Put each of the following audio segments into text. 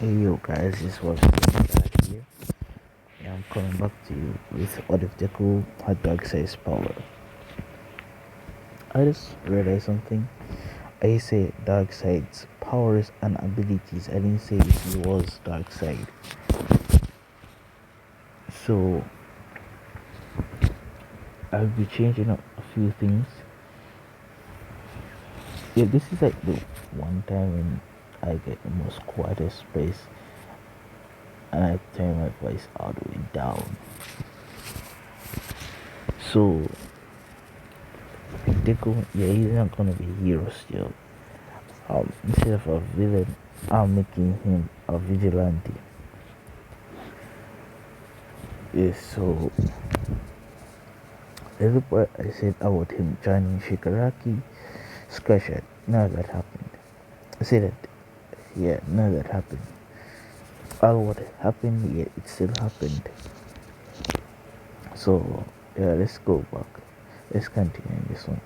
Hey yo guys, this was back here. Yeah, I'm coming back to you with what if deku had darkside power. I just realized something. I say darkseid's powers and abilities. I didn't say if he was darkside. So I'll be changing up a few things. Yeah, this is like the one time when I get the most quietest space and I turn my voice all the way down. So Deku, yeah, he's not gonna be a hero still. Instead of a villain, I'm making him a vigilante. Yes, so every part I said about him joining Shigaraki, scratch it. None of that happened. I said that, yeah, none of that happened. All what happened, yeah, it still happened. So, yeah, let's go back. Let's continue this one.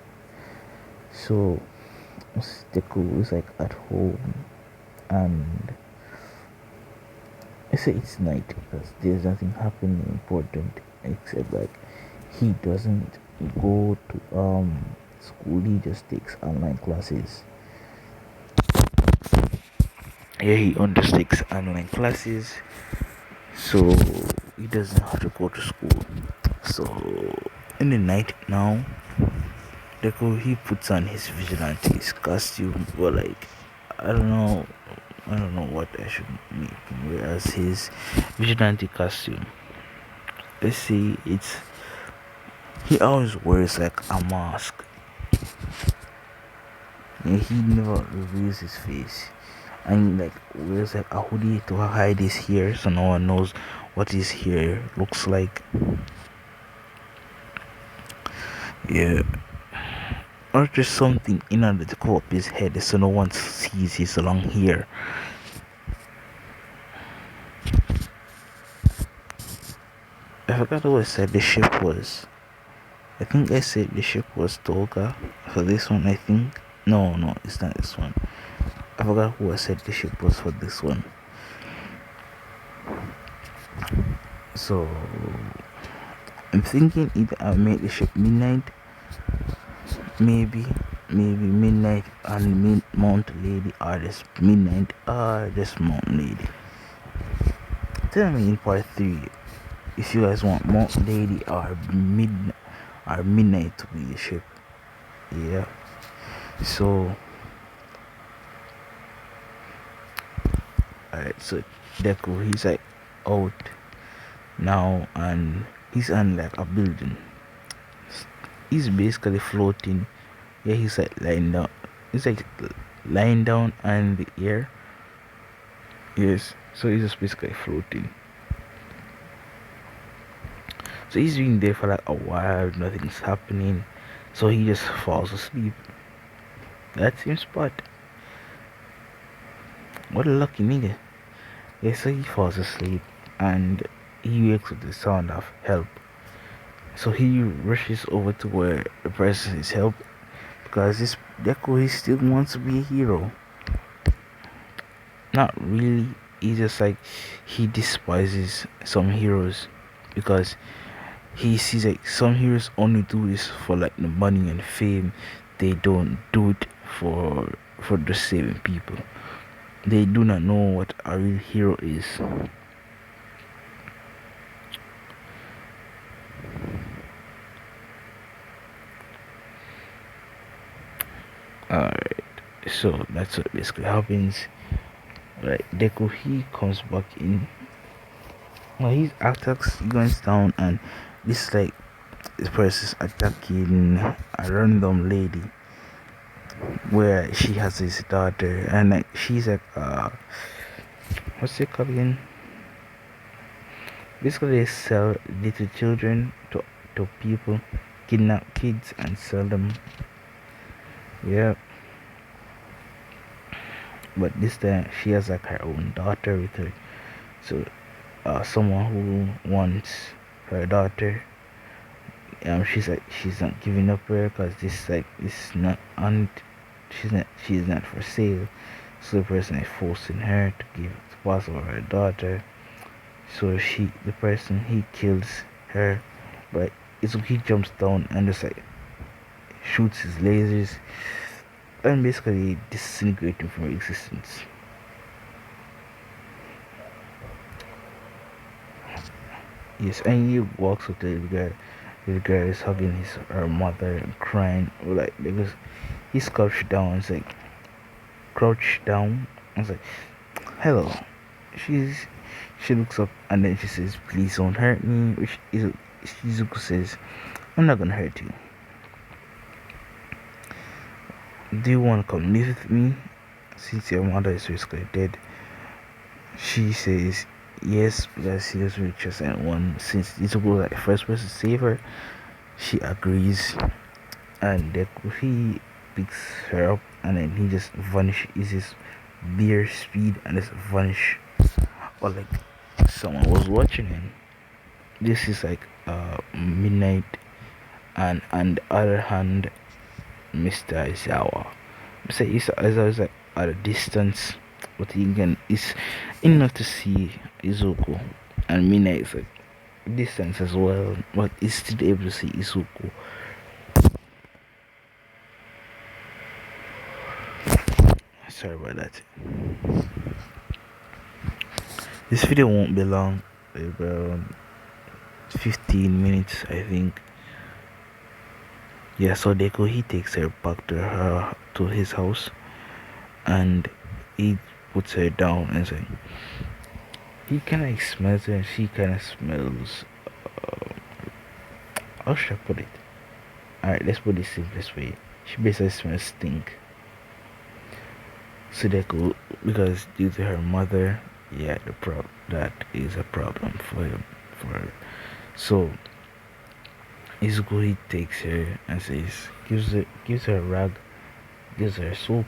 So, Deku is like at home, and I say it's night because there's nothing happening important except like he doesn't go to school, he just takes online classes. Yeah, he undertakes online classes, so he doesn't have to go to school. So in the night now, he puts on his vigilante's costume, but like I don't know what I should make him wear as his vigilante costume. Let's see, it's he always wears like a mask. And he never reveals his face. And like wears like a hoodie to hide his hair so no one knows what his hair looks like. Yeah. Or just something in order to cover up his head so no one sees his long hair. I forgot who I said the ship was. I think I said the ship was Toga for this one, I think. No, it's not this one. I forgot who I said the ship was for this one. So I'm thinking either I make the ship midnight, maybe midnight and mount lady, or this midnight or this mount lady. Tell me in part 3 if you guys want mount lady or midnight to be the ship. Yeah. So alright, so Deku he's like out now and he's on like a building. He's basically floating. Yeah, he's like lying down. He's like lying down on the air. Yes, so he's just basically floating. So he's been there for like a while, nothing's happening. So he just falls asleep. That's him spot. What a lucky nigga. Yeah, so he falls asleep and he wakes with the sound of help. So he rushes over to where the person is help because this Deku he still wants to be a hero. Not really. He just like he despises some heroes because he sees like some heroes only do this for like the money and fame. They don't do it for the saving people. They do not know what a real hero is. Alright, so that's what basically happens. Right, Deku he comes back in. Well, his attacks goes down, and this like this person is attacking a random lady where she has his daughter, and like she's like what's it called again? Basically, they sell little children to people, kidnap kids and sell them. Yeah, but this time she has like her own daughter with her. So, someone who wants her daughter, she's like she's not giving up her because this like this not on. She's not for sale. So the person is forcing her to give the password to her daughter. So the person, he kills her, but he jumps down and just like shoots his lasers and basically disintegrates him from existence. Yes, and he walks with the little girl. The little girl is hugging her mother and crying, like because he's crouched down. I was like, hello. She's she looks up and then she says, please don't hurt me. Which is Shizuku says, I'm not gonna hurt you. Do you want to come live with me since your mother is basically dead? She says yes because she doesn't really trust anyone. Since Shizuku was like the first person to save her, she agrees, and he picks her up and then he just vanishes. Is his beer speed and just vanish, or like someone was watching him. This is like midnight, and on the other hand, Mr. Izawa. Mr. Izawa is like at a distance, but he can is enough to see Izuku, and Mina is like distance as well, but he's still able to see Izuku. Sorry about that. This video won't be long, about 15 minutes, I think. Yeah, so Deku, he takes her back to his house, and he puts her down and say he kind of smells her, and she kind of smells. How should I put it? Alright, let's put it simplest way. She basically smells stink. So Deku, because due to her mother, yeah, that is a problem for her. So Izuku, he takes her and gives her a rag, gives her soap,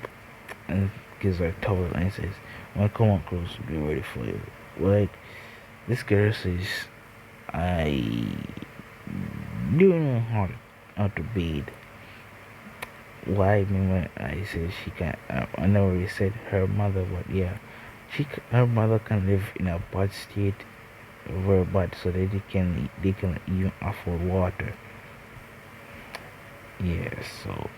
and gives her a towel, and says, when I come out close, be ready for you. Like, this girl says, I don't know how to bathe. Why? When I said she can't, I never really said her mother, but yeah, her mother can live in a bad state, very bad, so that they can even afford water. Yeah, so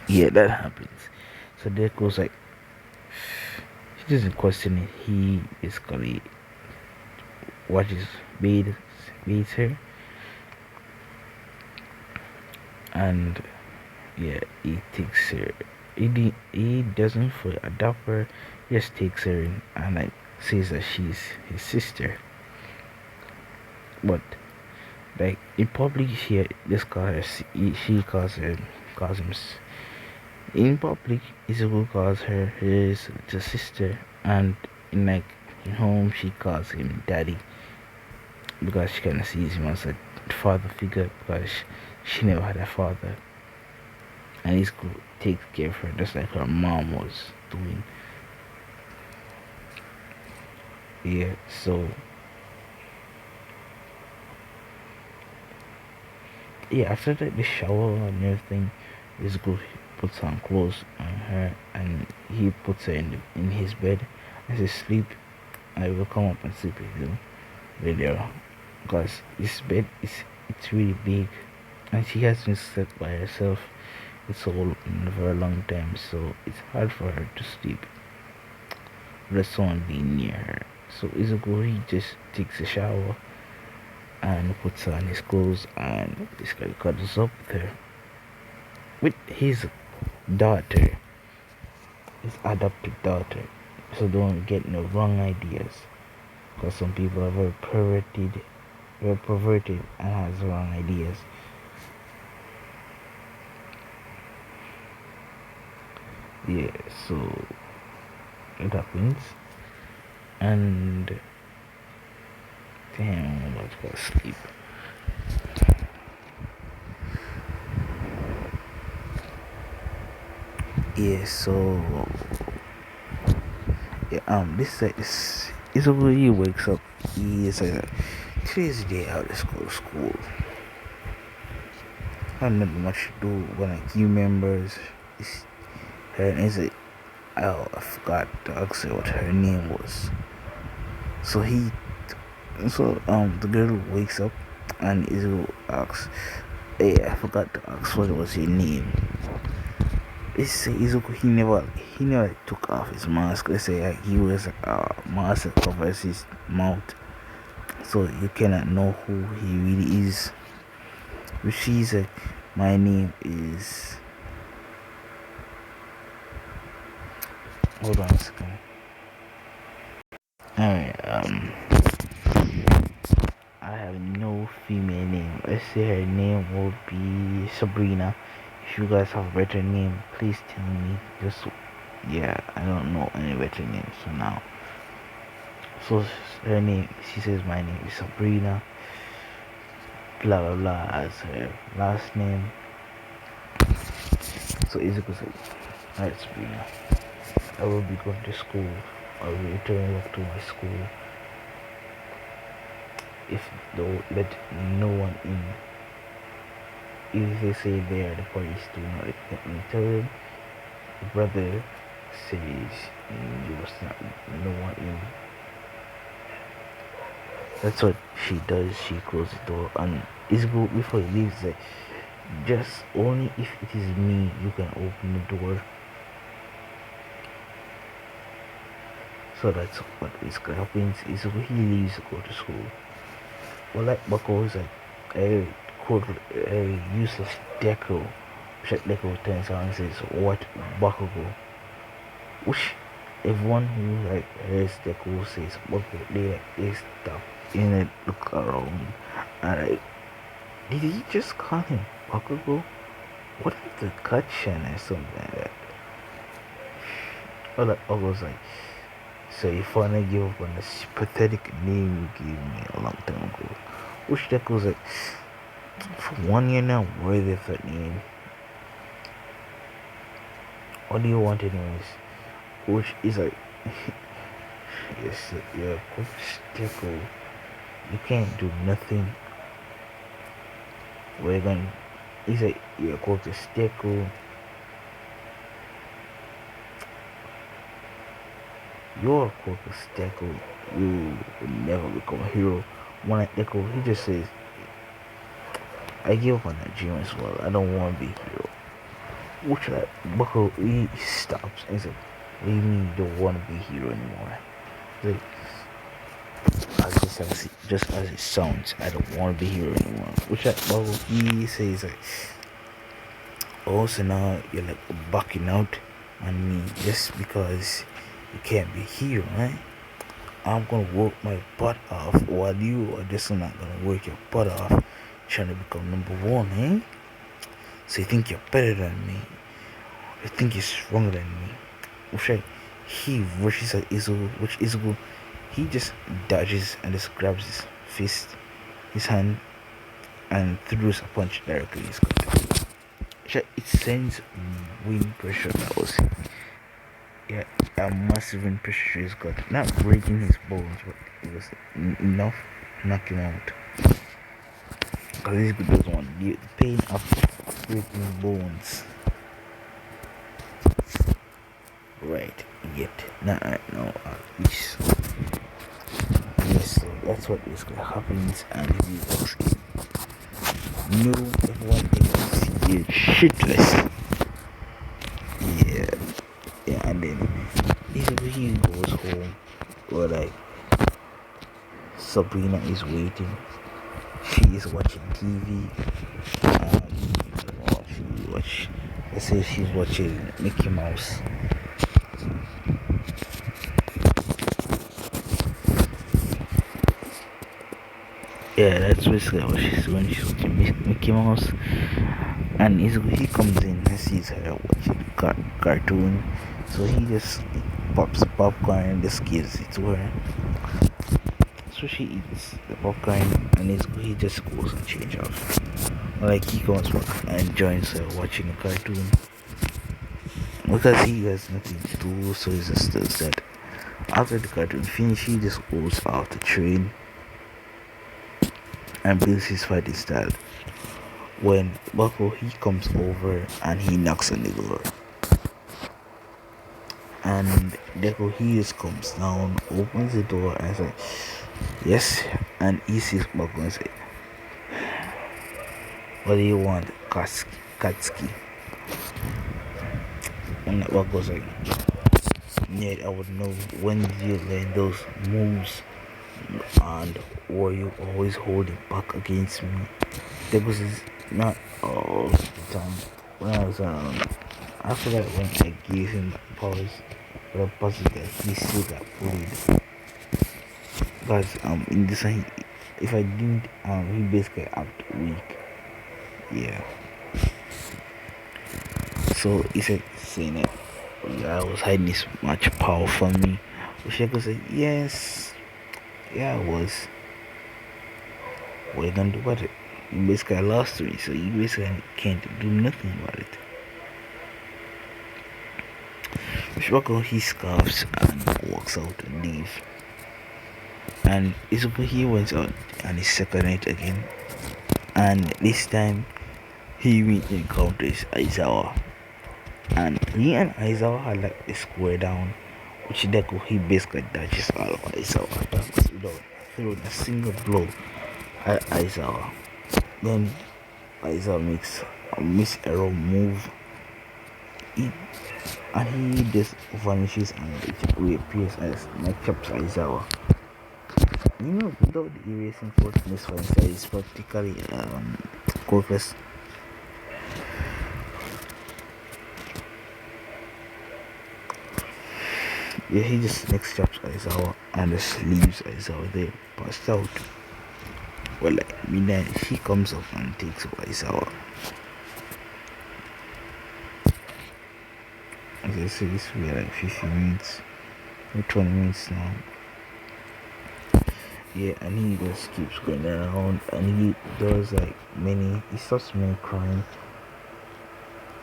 yeah, that happens. So Deku's like, he doesn't question it. He basically watches, bathes her, and yeah, he takes her. He doesn't fully adopt her. He just takes her in and like says that she's his sister. But like in public, she calls him. In public, Izuku calls her his little sister, and in home, she calls him daddy because she kind of sees him as a father figure because she never had a father, and Izuku takes care of her just like her mom was doing. Yeah, so yeah, after the shower and everything, Izuku puts on clothes on her and he puts her in his bed. I say sleep. I will come up and sleep with you later because this bed it's really big and she hasn't slept by herself. It's all in a very long time, so it's hard for her to sleep without someone being near her. So Izuku, he just takes a shower and puts on his clothes and basically cuddles up with her, with his daughter, his adopted daughter. So don't get no wrong ideas, because some people are very perverted and has wrong ideas. Yeah, so it happens, and damn, I'm about to go sleep. Yeah, so yeah, this is where he wakes up. He is like, today's the day out of school. I have nothing much to do when he remembers her, and he's like, Oh, I forgot to ask her what her name was. So the girl wakes up and Izuku asks, "Hey, I forgot to ask what was your name." They say Izuku he never took off his mask. They say he wears a mask that covers his mouth, so you cannot know who he really is. But she's like, "My name is." Hold on a second. Alright, I have no female name. Let's say her name will be Sabrina. If you guys have a better name, please tell me. Yeah, I don't know any better names for now. So her name, she says my name is Sabrina, blah blah blah as her last name. So Izuku said, "Alright, Sabrina, I will be going to school. I will be returning back to my school. If they'll let no one in. If they say they are the police, do not let me tell them. The brother says you must not let no one in." That's what she does. She closes the door and Izuku before he leaves like, just only if it is me you can open the door. So that's what basically happens. Izuku he leaves to go to school. Well, like Bako is like a useless deku. Which Deku turns around and says, "What Bakugo?" Which everyone who like hears Deku says Bakugo, they stop and they look around and like, did he just call him Bakugo? What if the cutscene or something like that? Or like Bakugo's like, "So you finally give up on this pathetic name you gave me a long time ago." Which Deku's like, "For 1 year now, worthy of that name. What do you want anyways?" Which is like, yes, yeah, Coach Deku, you can't do nothing. We're gonna, he's like, "Yeah, Coach Deku, you're Coach Deku, you will never become a hero." One at Deku, he just says, "I give up on that dream as well. I don't want to be a hero." Which like Buckle he stops and says, "What do you mean you don't want to be a hero anymore?" Like, just as it sounds, I don't want to be a hero anymore. Which like Buckle he says like, "Oh, so now you're like backing out on me just because you can't be a hero, right? I'm gonna work my butt off while you are just not gonna work your butt off trying to become number one, eh? So you think you're better than me? You think you're stronger than me?" Which like he rushes at Izuku, which Izuku he just dodges and just grabs his hand, and throws a punch directly in his gut. Which like, it sends wind pressure that was, yeah, a massive wind pressure to his gut, not breaking his bones, but it was enough to knock him out. Because Izuku doesn't want the pain of breaking bones. Right, yet not right now at least. Yes, so that's what basically happens, and he walks in. No, everyone thinks he's shitless. Yeah, and then he goes home where like Sabrina is waiting. She is watching TV. Let's say she's watching Mickey Mouse. Yeah, that's basically what she's doing. She's watching Mickey Mouse, and he comes in and sees her watching cartoon, so he just pops popcorn and just gives it to her. So she eats the popcorn, and he just goes and changes off. Like he comes back and joins her watching the cartoon because he has nothing to do, so he just does that. After the cartoon finishes, he just goes out to train and builds his fighting style. When Bucko he comes over and he knocks on the door, and Deku he just comes down, opens the door, and it's like, yes, and he sees Baku and say, what do you want, Katsuki? And Baku's like, yeah, I would know, when did you learn those moves, and were you always holding back against me? Deku says, not all the time. When I was after that, when I gave him powers, but the puzzle that he still got bullied. Because in this one, if I didn't he basically act weak. Yeah. So he said saying that I was hiding this much power from me. Usheko said, yes, yeah I was. What are you gonna do about it? You basically lost to me, so you basically can't do nothing about it. Usheko he scoffs and walks out and leaves. And Izuku he went out on his second night again, and this time he encounters Aizawa, and he and Aizawa had like a square down, which Deku he basically dodges all of Aizawa attacks without throwing a single blow at Aizawa. Then Aizawa makes a miss arrow move, and he just vanishes and it reappears as Nechops Aizawa. Without erasing fortunate finds is practically worthless. Yeah, he just next chops Aizawa and just leaves Aizawa there, passed out. Well, then he comes up and takes over Aizawa. As I say, this will be like 15 minutes or 20 minutes now. Yeah, and he just keeps going around, and he does like he starts many crime.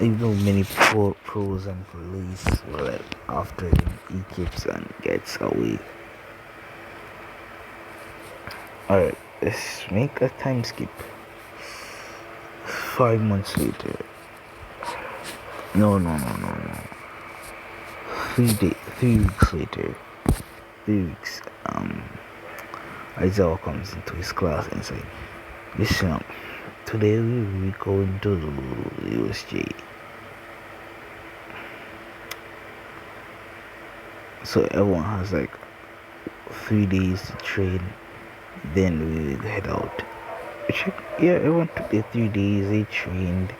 Even though many pros and police were like after him, he keeps and gets away. Alright, let's make a time skip. 5 months later. No. 3 weeks later. 3 weeks. Aizawa comes into his class and says, listen up, today we will be going to the USJ. So everyone has like 3 days to train, then we will head out. Yeah, everyone took their 3 days, they trained.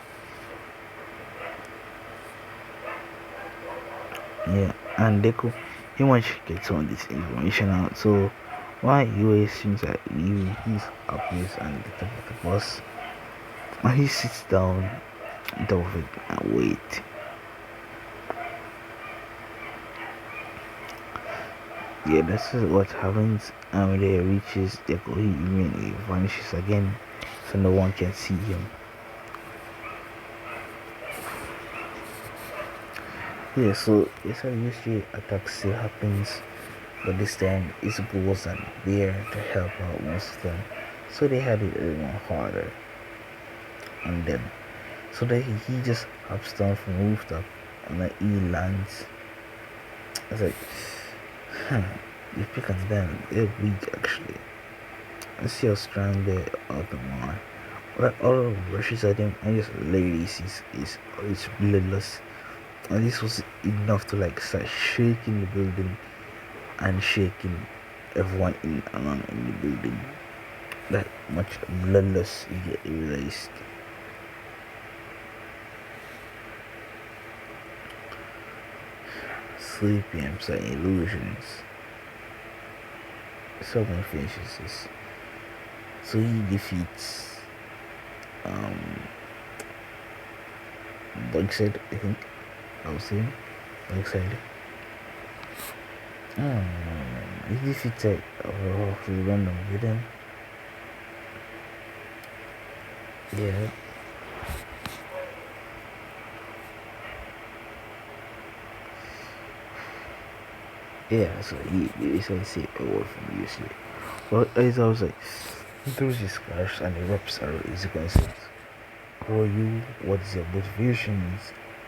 Yeah, and Deku, he wants to get some of this information out, so why he always seems that he's obvious and the top of the bus, and he sits down on top of it and wait. Yeah, this is what happens, and when he reaches Deku, he immediately vanishes again, so no one can see him. Yeah, so it's a usually attack still happens, but this time Izuku wasn't there to help out most of them, so they had it a little more harder on them. So that he just hops down from the rooftop and then he lands. I was like, you pick on them, they're weak actually. Let's see how strong they are tomorrow. But all rushes at him and just literally sees it's bloodless. And this was enough to like start shaking the building and shaking everyone in around in the building. That much bloodless you get erased. Sleepy and playing illusions. Someone finishes this. So he defeats darkside, I think. I was saying darkside. He defeats a random villain. Yeah. Yeah, so he basically said a word from usually. Well, as I was like, he throws his cards and he wraps around his concept. Who are you? What is your motivation?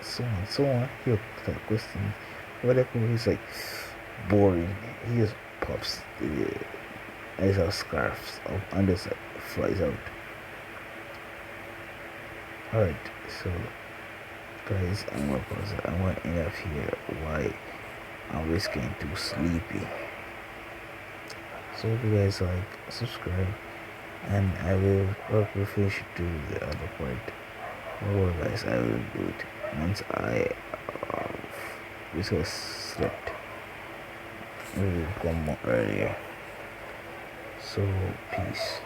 So on, so on. He'll start questions. What happened? He's like boring. He just pops his scarves up and just flies out. Alright, so guys, I'm gonna end up here. Why? I'm just getting too sleepy. So if you guys like, subscribe, and I will probably finish to the other part. Oh guys, I will do it once I slept. We will come more earlier. So peace.